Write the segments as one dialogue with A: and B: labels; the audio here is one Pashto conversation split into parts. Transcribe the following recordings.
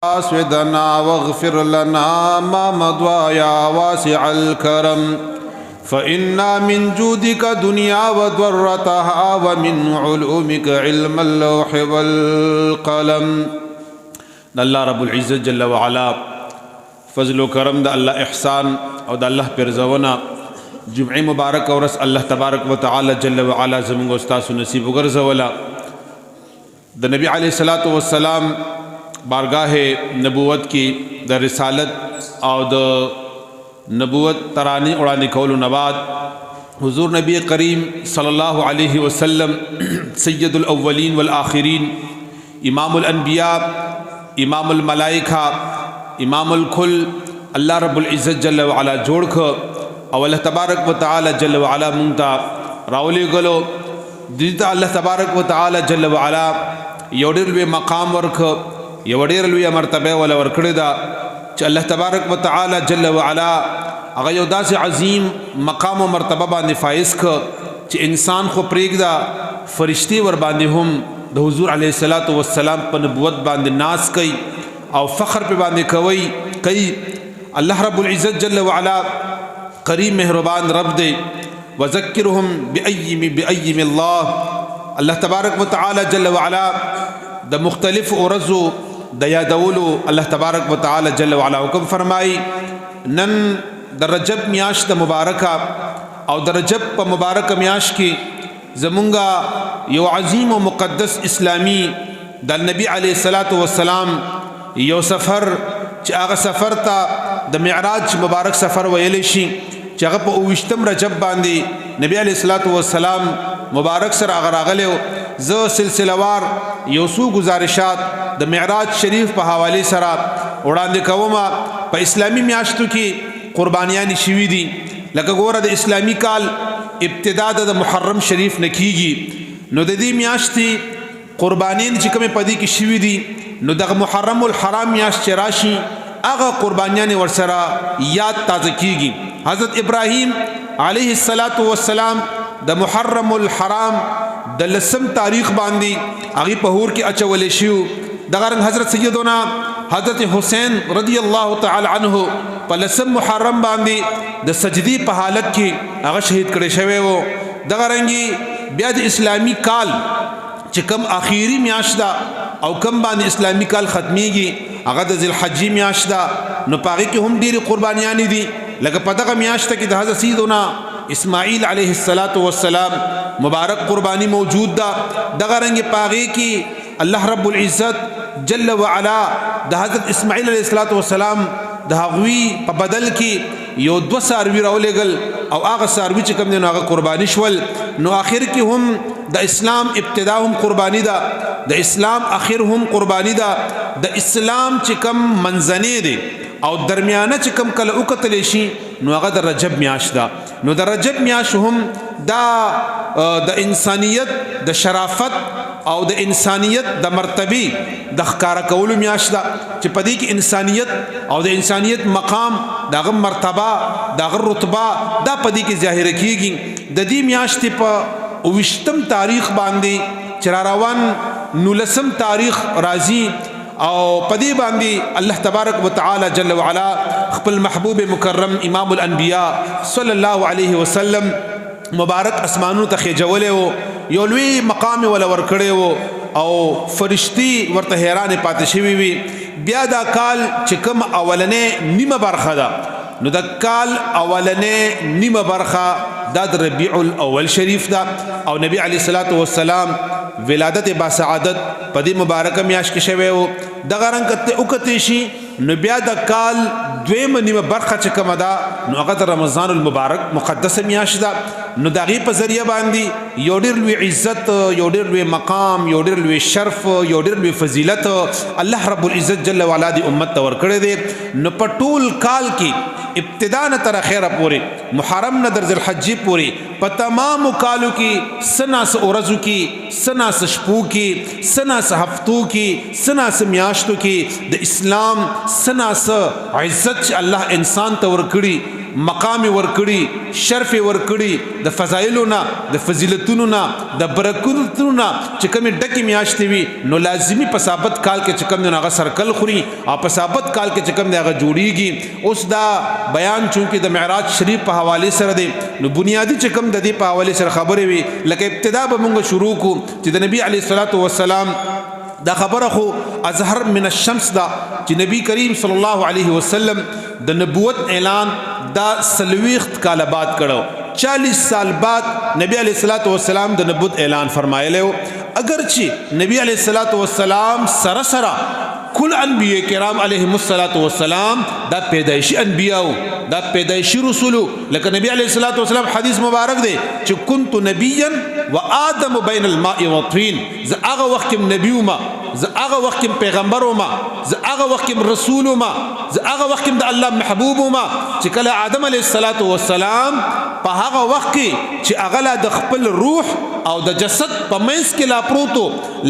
A: اسودنا واغفر لنا ما مضى يا واسع الكرم فإنا من جودك دنيا وضرتها ومن علومك علم اللوح والقلم. الله رب العزت جل وعلا فضل و کرم دا اللہ احسان او دا اللہ پرزونا جمعی مبارک ورس اللہ تبارک و تعالی جل وعلا زمانگ استاس و نصیب وگرزولا دا نبی علیہ السلام بارگاہ نبوت کی دا رسالت او دا نبوت ترانی اڑانی کول و نباد حضور نبی کریم صلی اللہ علیہ وسلم سید الاولین والآخرین امام الانبیاء امام الملائکہ امام الکل اللہ رب العزت جل وعلا جوڑ کھا او اللہ تبارک و تعالی جل وعلا منتا راولی گلو دیتا اللہ تبارک و تعالی جل وعلا یوڑیر لوی مقام ورکھا یوڑیر لوی مرتبہ والا ورکڑدا چا اللہ تبارک و تعالی جل وعلا اگر یودا سے عظیم مقام و مرتبہ باندے فائز کھا چا انسان خو پریگ دا فرشتی ور باندے ہم دا حضور علیہ السلام پا نبوت باندے ناس کئی او فخر پہ باندے کئی اللہ رب العزت جل وعلا قریب مہربان رب دے وذکرہم بأیم اللہ اللہ تبارک و تعالی جل وعلا دا مختلف ارزو دا یادولو اللہ تبارک و تعالی جل وعلا حکم فرمائی نن دا رجب میاش دا مبارکہ او دا رجب پا مبارک میاش کی زمونگا یو عظیم و مقدس اسلامی دا نبی علیہ السلام یو سفر چی آغا سفر تا دا معراج مبارک سفر ویلیشی چی آغا پا اوشتم رجب باندی نبی علیہ السلام مبارک سر آغا راغلیو زو سلسلوار یوسو گزارشات دا معراج شریف پا حوالی سرا اڑاندے کوما پا اسلامی میاشتو کی قربانیانی شوی دی لکہ گورا دا اسلامی کال ابتدا دا محرم شریف نکیگی نو دا دی میاشتی قربانین چی کمی پدی کی شوی دی نو دا محرم الحرام میاش چراشی آغا قربانیان ورسرا یاد تازہ کیگی حضرت ابراہیم علیہ السلام دا محرم الحرام دا لسم تاریخ باندی آغی پہور کی اچھولے شیو دا غرنگ حضرت سیدنا حضرت حسین رضی اللہ تعالی عنہ پا لسم محرم باندی دا سجدی پا حالت کی آغا شہید کرے شوے وہ دا غرنگی بیاد اسلامی کال چکم آخیری میاش دا او کم باندې اسلامی کال ختمیگی اگر دا ذی الحجی میاش دا نو پاگی کی ہم دیر قربانیانی دی لگا پتہ کا میاش تا کی دا حضرت سیدنا اسماعیل علیہ السلام مبارک قربانی موجود دا دغا رنگ پاگی کی اللہ رب العزت جل وعلا دا حضرت اسماعیل علیہ السلام دا غوی پا بدل کی یو دو ساروی راولے گل او آغا ساروی چکم دے نو آغا قربانی شول نو آخر کی ہم دا اسلام ابتدا ہم قربانی دا دا اسلام آخر ہم قربانی دا دا اسلام چکم منزنے دے او درمیانہ چکم کل اکتلیشی نو آغا دا رجب میاش دا نو دا رجب میاش ہم دا انسانیت دا شرافت او دا انسانیت دا مرتبی دا خکارا کولو میاش دا چی پدی کی انسانیت او دا انسانیت مقام دا غم مرتبہ دا غر رتبہ دا پدی کی ظاہر کیگی دا دی میاش تی پا اوشتم تاریخ باندی چراروان نولسم تاریخ رازی او پدی باندی اللہ تبارک و تعالی جل وعلا خپل محبوب مکرم امام الانبیاء صلی اللہ علیہ وسلم مبارک اسمانو تخیجولے ہو یولوی مقام والا ورکڑے ہو او فرشتی ورت حیران پاتشوی وی بیا دا کال چکم اولنے نیم برخہ دا نو دا کال اولنے نیم برخہ دا ربیع الاول شریف دا او نبی علیہ السلام ولادت باسعادت پدی مبارک میاش کے شوے ہو دا غرنگ کتے اکتیشی نو بیا دا کال دویم نیم برخہ چکم دا نو اقد رمضان المبارک مقدس میاش دا نو دا غیب ذریعہ باندی یوڈر لوی عزت یوڈر لوی مقام یوڈر لوی شرف یوڈر لوی فضیلت اللہ رب العزت جل وعلا دی امت تور کردے نو پٹول کال کی ابتدا نہ تر خیر پورے محرم نه در ذوالحجې پورې په تمامو کالو کې سناس ورځو کې سناس شپو کې سناس هفتو کې سناس میاشتو کې د اسلام سناس عزت چې الله انسان ته ورکړي مقام ورکړي شرف ورکړي د فضایلو نه د فضیلتونو نه د برکتونو نه چې کومې ډکې میاشتې وي نو لازمي په ثابت کال کې چې کوم دی هغه سرکل خوري او په ثابت کال کې چې کوم دی هغه جوړیږي. اوس دا بیان چونکې د معراج شریف په حواله سره دی نو بنیادی چې کوم د دې په حواله سره خبرې وي لکه ابتدا به موږ شروع کو چې د نبی علیه الصلاۃ والسلام دا خبره خو اظهر من الشمس دا چې نبی کریم صلی الله علیه وسلم د نبوت اعلان دا 40 کال بعد کړو 40 سال بعد نبی علیہ الصلوۃ والسلام د نبوت اعلان فرمایلو. اگرچہ نبی علیہ الصلوۃ والسلام سرسرا کل انبیاء کرام علیہم الصلوۃ والسلام دا پیدائشی انبیاء دا پیدائشی رسول لکه نبی علیہ الصلوۃ والسلام حدیث مبارک دی چې كنت نبیا وآدم بین الماء والطین ز هغه وخت نبی ما ز هغه وخت پیغمبر ما ز هغه وخت رسول ما ز هغه وخت د الله محبوب ما چې کله آدم علیہ الصلوۃ والسلام په هغه وخت چې هغه د خپل روح او د جسد په منځ کې لا پروتو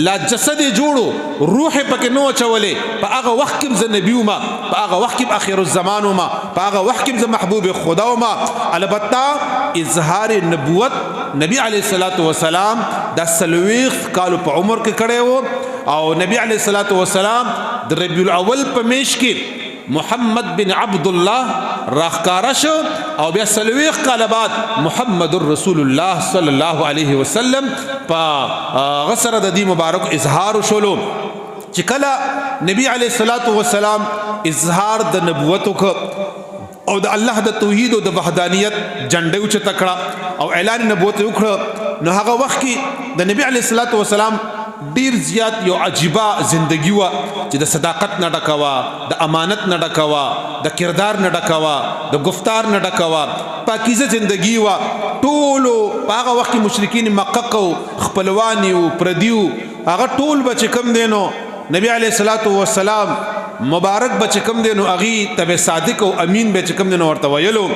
A: لا جسد جوړو روح پکې نو چولې په هغه وخت کې ز نبی ما په هغه وخت کې اخر الزمان ما په هغه وخت کې ز محبوب خدا ما. البته اظهار نبوت نبی علیہ الصلوۃ والسلام د 40 کال په عمر کې کړي وو او نبی علیہ الصلوۃ والسلام د ربیع الاول په میش کې محمد بن عبد الله راخکارش او بیا 40 کال بعد محمد رسول الله صلی الله علیه وسلم په غسر د دې مبارک اظهار شولو چې کله نبی علیہ الصلوۃ والسلام اظهار د نبوت او د الله د توحید او د وحدانیت جنډه اوچ تکړه او اعلان نبوت وکړه نو هغه وخت کې د نبی علیہ الصلوۃ والسلام ډیر زیات یو عجیبه زندگی وا چې د صداقت نه ډکوا د امانت نه ډکوا د کردار نه ډکوا د گفتار نه ډکوا پاکیزه زندگی وا ټولو هغه وخت مشرکین مکه کو خپلوانی او پردیو هغه ټول بچ کم دینو نبی علیہ الصلوۃ والسلام مبارک بچ کم دینو اغي تبع صادق او امین بچ کم دینو ورته ویلو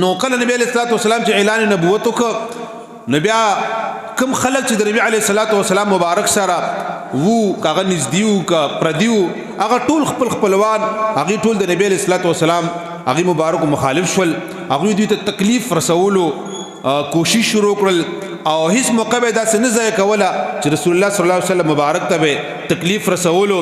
A: نو کله نبی علیہ الصلوۃ والسلام چې اعلان نبوت وکړ نبی کم خلق چې د نبی علیہ الصلوۃ والسلام مبارک سره وو کاغه نږدېو کا پردیو هغه ټول خپلوان هغه ټول د نبی علیہ الصلوۃ والسلام هغه مبارک مخالف شول هغه دوی ته تکلیف رسولو کوشش شروع کړل او هیڅ موقع به داسې نه ځای کوله چې رسول الله صلی الله علیه وسلم مبارک ته تکلیف رسولو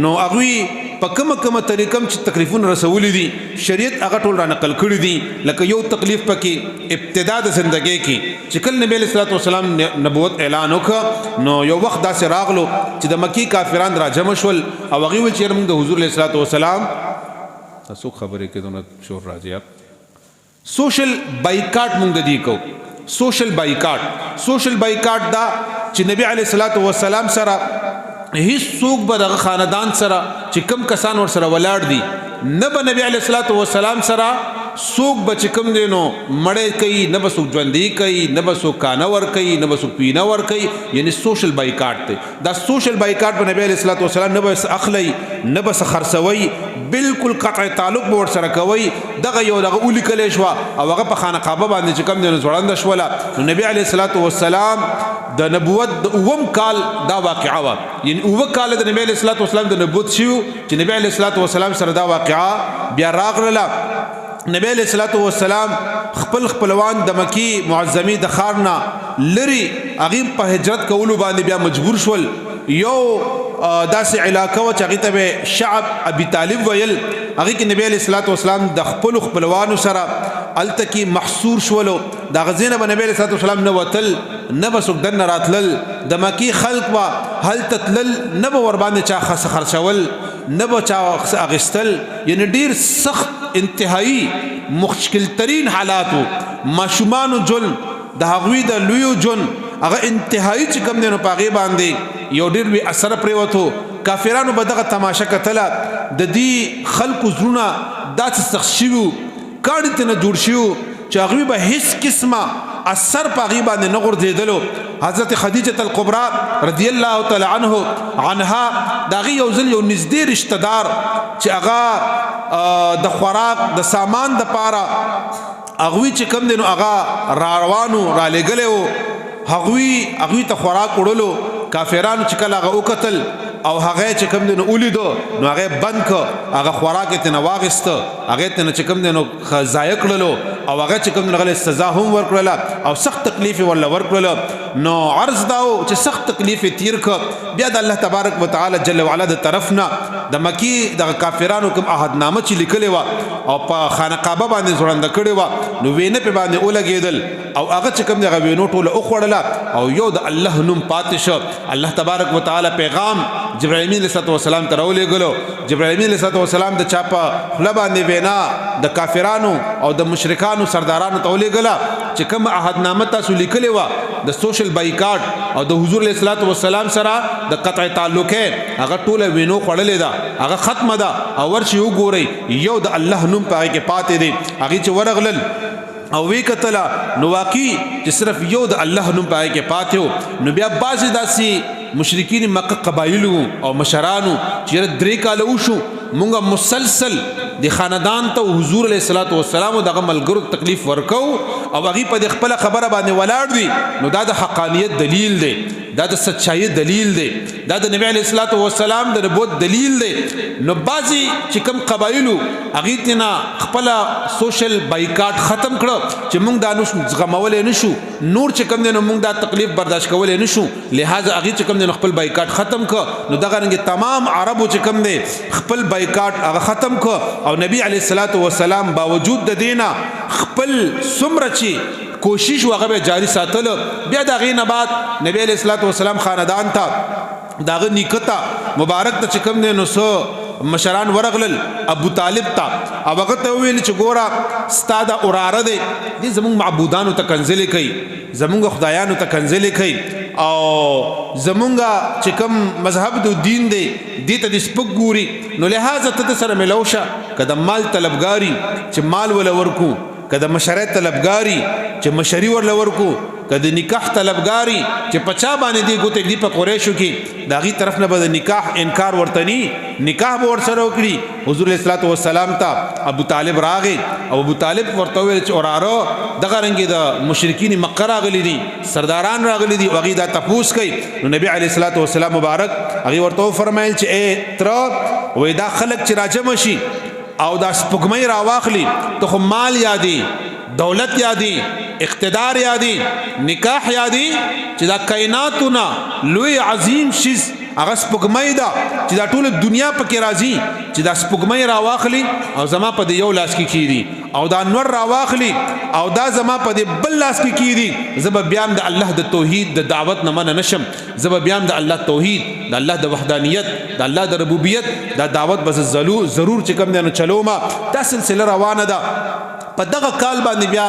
A: نو هغه په کومه طریقم چې تکلیفونه رسولي دي شریعت هغه ټول را نقل کړی دي لکه یو تکلیف پکې ابتدا د زندګۍ کې چې کله نبی علیہ الصلوۃ والسلام نبوت اعلان وکړ نو یو وخت داسې راغلو چې د مکی کافران را جمع شول او هغه ویل چې موږ د حضور علیہ الصلوۃ والسلام تاسو خبرې کې دونه شور راځي سوشل بایکاټ موږ دی کو سوشل بایکاټ دا چې نبی علیہ الصلوۃ والسلام سره هیڅ څوک به دغه خاندان سره چې کم کسان ور سره ولاړ دي نه به نبی علیہ الصلوۃ والسلام سره څوک به چې کم دینو مړې کوي نه به څوک ژوندۍ کوي نه به څوک کانه ور کوي نه به څوک پینه ور کوي یعنی سوشل بایکاټ دی دا سوشل بایکاټ په نبی علیہ الصلوۃ والسلام نه به اخلي نه به خرڅوي بالکل قطع تعلق به ور سره کوي دغه یو دغه اولی کلی شو او هغه په خانه کعبه باندې چې کم دینو ځوړند شوله نو نبی علیہ الصلوۃ والسلام د نبوت د اوم کال دا واقعا وا یعنی اوه کال د نبی علیہ الصلوۃ والسلام د نبوت شو چې نبی علیہ الصلوۃ والسلام سره دا واقعا بیا راغله نبی علیہ الصلوۃ والسلام خپلوان د مکی معظمی د خارنا لری اغیم په هجرت کولو باندې بیا مجبور شول یو داسې علاقه و چې هغه ته شعب ابي طالب ویل هغه کې نبی علیہ الصلوۃ والسلام د خپلوانو سره التکی محصور شولو دا غزینه به نبی علیہ الصلوۃ والسلام نه وتل نه به څوک دن راتلل د مکی خلق وا هل تتلل نه به ور باندې چا خرڅول نه به چا اغستل یعنی ډیر سخت انتهایی مشکل ترین حالاتو ماشومان جن د هغوی د لویو جن هغه انتهایی چې کم دینو پاغي باندې یو ډیر وی اثر پریوتو کافرانو به دغه تماشا کتله د دې خلق زړونه داسې سخت شوي کاڼي ته نه جوړ شوي چې هغوی به هیڅ قسمه اثر پاغي باندې نه غورځېدلو حضرت خدیجه الکبرا رضی الله تعالی عنها داغي یو ځل یو نږدې رشتہ دار چې هغه د خوراک د سامان د پاره هغوی چې کوم دی نو هغه را روانو را لېږلی وو هغوی ته خوراک وړلو کافرانو چې کله هغه وکتل او هغه چې کوم دی نو ولیدو نو هغه بند کړ هغه خوراک یې ترنه واخیسته هغه ترنه چې کوم دی نو ضایع کړلو او هغه چې کوم دی هغه سزا هم ورکړله او سخت تکلیف یې ورله ورکړله نو عرض دا و چې سخت تکلیف یې تیر کړ بیا د الله تبارک وتعالی جل وعلا د طرف نه د مکی دغه کافرانو کوم عهدنامه چې لیکلې وه او په خانه کعبه باندې ځوړنده کړې وه نو وینه پې باندې ولګېدل او هغه چې کوم دی هغه وینو ټوله وخوړله او یو د الله نوم پاتې شو الله تبارک وتعالی پیغام جبرائیل امین علیه السلام ته راولېږلو جبرائیل امین علیه السلام د چا په خوله باندې وینا د کافرانو او د مشرکانو سردارانو ته ولېږله چې کوم عهدنامه تاسو لیکلې وه د سوشل بایکاټ او د حضور علیه السلام سره د قطع تعلق هغه ټوله وینو خوړلې ده هغه ختمه ده او ورشي وګورئ یو د الله نوم په هغې کې پاتې دی هغې چې ورغلل او وی کتله نو واقعي چې صرف یو د الله نوم په هغې کې پاتې و نو بیا بعضې داسې مشرکین مکه قبایلو او مشرانو چې 3 کاله وشو مونږه مسلسل د خاندان ته حضور علیه السلام دغه ملګرو تکلیف ورکو او هغې په د خپله خبره باندې ولاړ دي نو دا د حقانیت دلیل دی دا د سچایي دلیل دی دا د نبی علیه السلام د نبوت دلیل دی نو بعضې چې کوم قبایلو هغې تینا خپله سوشل بایکاټ ختم کړه چې مونږ دا زغمولی نشو نور چې کوم دی نو مونږ دا تکلیف برداشت کولی نشو لہذا هغې چې کوم دی نو خپل بایکاټ ختم کړه نو دغه رنګې تمام عربو چې کوم دی خپل بایکاټ هغه ختم کړه او نبی علیه السلام باوجود د دینه خپل څومره چې کوشش هغه به جاری ساتل بیا د هغې نه بعد نبی علیه السلام خاندان ته د هغه نیکه ته مبارک ته چې کوم دی نو څه مشران ورغلل ابو طالب ته او هغه ته وویل چې ګوره ستا دا وراره دی دې زموږ معبودانو ته کنځلې کوي زموږ خدایانو ته کنځلې کوي او زمونږ چې کوم مذهب د دین دی دې ته د سپک ګوري نو لہذا ته سره ملو شه که د مال طلبګاري چې مال وله ورکو که د مشرۍ طلبګاري چې مشري ورله ورکو که د نکاح طلبګاري چې په چا باندې دی ګوتې دی په قریشو کې د هغې طرف نه به د نکاح انکار ورته نی نکاح به ورسره وکړي حضور علیه السلام ته ابو طالب راغی او ابو طالب ورته وویل چې وراره دغه رنګې د مشرکین مکه راغلي دي سرداران راغلي دي هغې دا تپوس کوي نو نبی علیه السلام مبارک هغې ورته وفرمیل چې ای تره وایي دا خلک چې راجمع شي او دا سپوږمۍ راواخلي ته خو مال یادي دولت یادي اقتدار یادي نکاح یادي چې دا کائناتونه لوی عظیم شیز هغه سپوږمۍ ده چې دا ټوله دنیا پکې راځي چې دا سپوږمۍ راواخلي او زما په د یو لاس کې کیږي او دا نور راواخلي او دا زما په د بل لاس کې کیږي زه به بیا هم د الله د توحید د دعوت نه منع نشم زه به بیا هم د الله توحید د الله د وحدانیت د الله د ربوبیت دا دعوت به ضرور چې کوم دی نو چلومه دا سلسله روانه ده په دغه کال باندې بیا